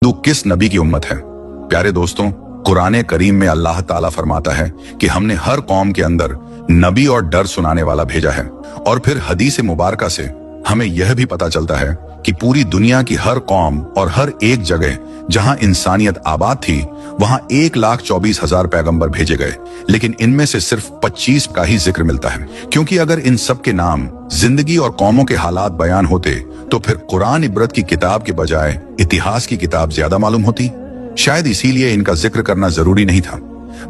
हिंदू किस नबी की उम्मत है? प्यारे दोस्तों, कुरान करीम में अल्लाह ताला फरमाता है कि हमने हर कौम के अंदर नबी और डर सुनाने वाला भेजा है। और फिर हदीस मुबारका से हमें यह भी पता चलता है कि पूरी दुनिया की हर कौम और हर एक जगह जहां इंसानियत आबाद थी वहां 1,24,000 पैगंबर भेजे गए, लेकिन इनमें से सिर्फ 25 का ही जिक्र मिलता है। क्योंकि अगर इन सब के नाम, जिंदगी और कौमों के हालात बयान होते तो फिर कुरान इबरत की किताब के बजाय इतिहास की किताब ज्यादा मालूम होती। शायद इसीलिए इनका जिक्र करना जरूरी नहीं था।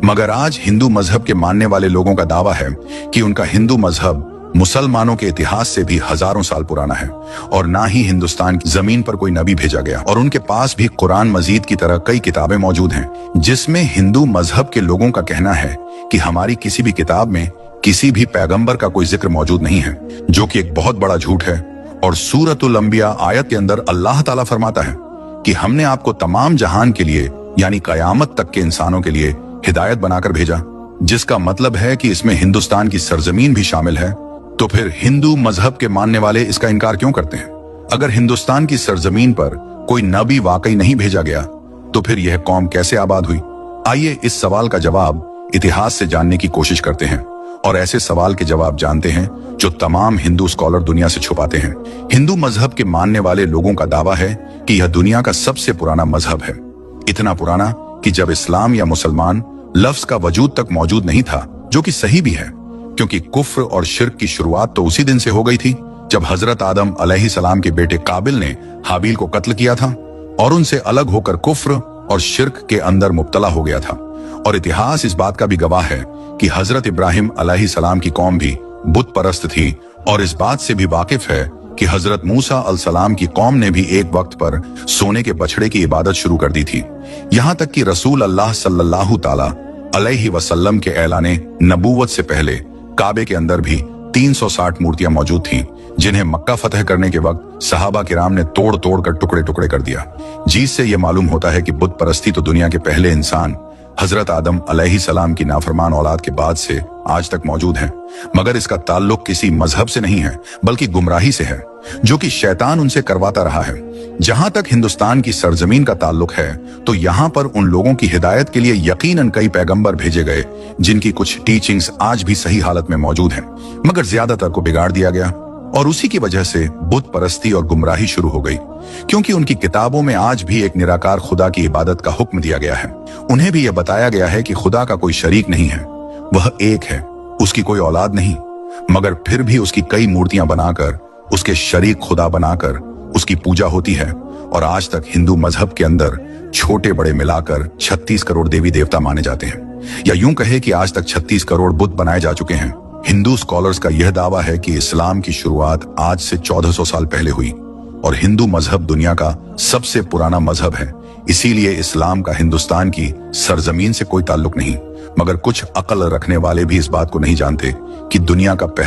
मगर आज हिंदू मजहब के मानने वाले लोगों का दावा है कि उनका हिंदू मजहब मुसलमानों के इतिहास से भी हजारों साल पुराना है और ना ही हिंदुस्तान की जमीन पर कोई नबी भेजा गया। और उनके पास भी कुरान मजीद की तरह कई किताबें मौजूद हैं जिसमें हिंदू मजहब के लोगों का कहना है कि हमारी किसी भी किताब में किसी भी पैगंबर का कोई जिक्र मौजूद नहीं है, जो कि एक बहुत बड़ा झूठ है। और सूरतुल अंबिया आयत के अंदर अल्लाह ताला फरमाता है कि हमने आपको तमाम जहान के लिए यानी कयामत तक के इंसानों के लिए हिदायत बनाकर भेजा, जिसका मतलब है कि इसमें हिंदुस्तान की सरजमीन भी शामिल है। तो फिर हिंदू मजहब के मानने वाले इसका इनकार क्यों करते हैं? अगर हिंदुस्तान की सरजमीन पर कोई नबी वाकई नहीं भेजा गया तो फिर यह कौम कैसे आबाद हुई? आइए इस सवाल का जवाब इतिहास से जानने की कोशिश करते हैं और ऐसे सवाल के जवाब जानते हैं जो तमाम हिंदू स्कॉलर दुनिया से छुपाते हैं। हिंदू मजहब के मानने वाले लोगों का दावा है कि यह दुनिया का सबसे पुराना मजहब है, इतना पुराना कि जब इस्लाम या मुसलमान लफ्ज का वजूद तक मौजूद नहीं था, जो कि सही भी है क्योंकि कुफ्र और शिर्क की शुरुआत तो उसी दिन से हो गई थी जब हजरत आदम अलैहिस्सलाम के बेटे काबिल ने हाबिल को कत्ल किया था और उनसे अलग होकर कुफ्र और शिर्क के अंदर मुब्तला हो गया था। और इतिहास इस बात का भी गवाह है कि हजरत इब्राहिम अलैहिस्सलाम की कौम भी बुत परस्त थी और इस बात से भी वाकिफ है कि हजरत मूसा अलैहिस्सलाम की कौम ने भी एक वक्त पर सोने के बछड़े की इबादत शुरू कर दी थी। यहाँ तक कि रसूल अल्लाह सल्लल्लाहु ताला अलैहि वसल्लम के ऐलाने नबूवत से पहले काबे के अंदर भी 360 मूर्तियां मौजूद थीं, जिन्हें मक्का फतह करने के वक्त सहाबा किराम ने तोड़ तोड़ कर टुकड़े टुकड़े कर दिया। जिससे यह मालूम होता है कि बुत परस्ती तो दुनिया के पहले इंसान हजरत आदम अलैहिस्सलाम की नाफरमान औलाद के बाद से आज तक मौजूद है। मगर इसका ताल्लुक किसी मजहब से नहीं है बल्कि गुमराही से है, जो कि शैतान उनसे करवाता रहा है। जहां तक हिंदुस्तान की सरजमीन का ताल्लुक है तो यहाँ पर उन लोगों की हिदायत के लिए यकीनन कई पैगंबर भेजे गए जिनकी कुछ टीचिंग्स आज भी सही हालत में मौजूद हैं, मगर ज्यादातर को बिगाड़ दिया गया और उसी की वजह से बुत परस्ती और गुमराही शुरू हो गई। क्योंकि उनकी किताबों में आज भी एक निराकार खुदा की इबादत का हुक्म दिया गया है। उन्हें भी यह बताया गया है कि खुदा का कोई शरीक नहीं है, वह एक है, उसकी कोई औलाद नहीं, मगर फिर भी उसकी कई मूर्तियां बनाकर उसके शरीक खुदा बनाकर उसकी पूजा होती है। और आज तक हिंदू मजहब के अंदर छोटे बड़े मिलाकर 36 करोड़ देवी देवता माने जाते हैं, या यूं कहे कि आज तक 36 करोड़ बुत बनाए जा चुके हैं। हिंदू स्कॉलर्स का यह दावा है कि इस्लाम की शुरुआत आज से 1400 साल पहले हुई और हिंदू मजहब दुनिया का सबसे पुराना मजहब है। इसीलिए इस्लाम का हिंदुस्तान की सरजमीन से कोई ताल्लुक नहीं। मगर कुछ अक्ल रखने वाले भी इस बात को नहीं जानते कि दुनिया का पहला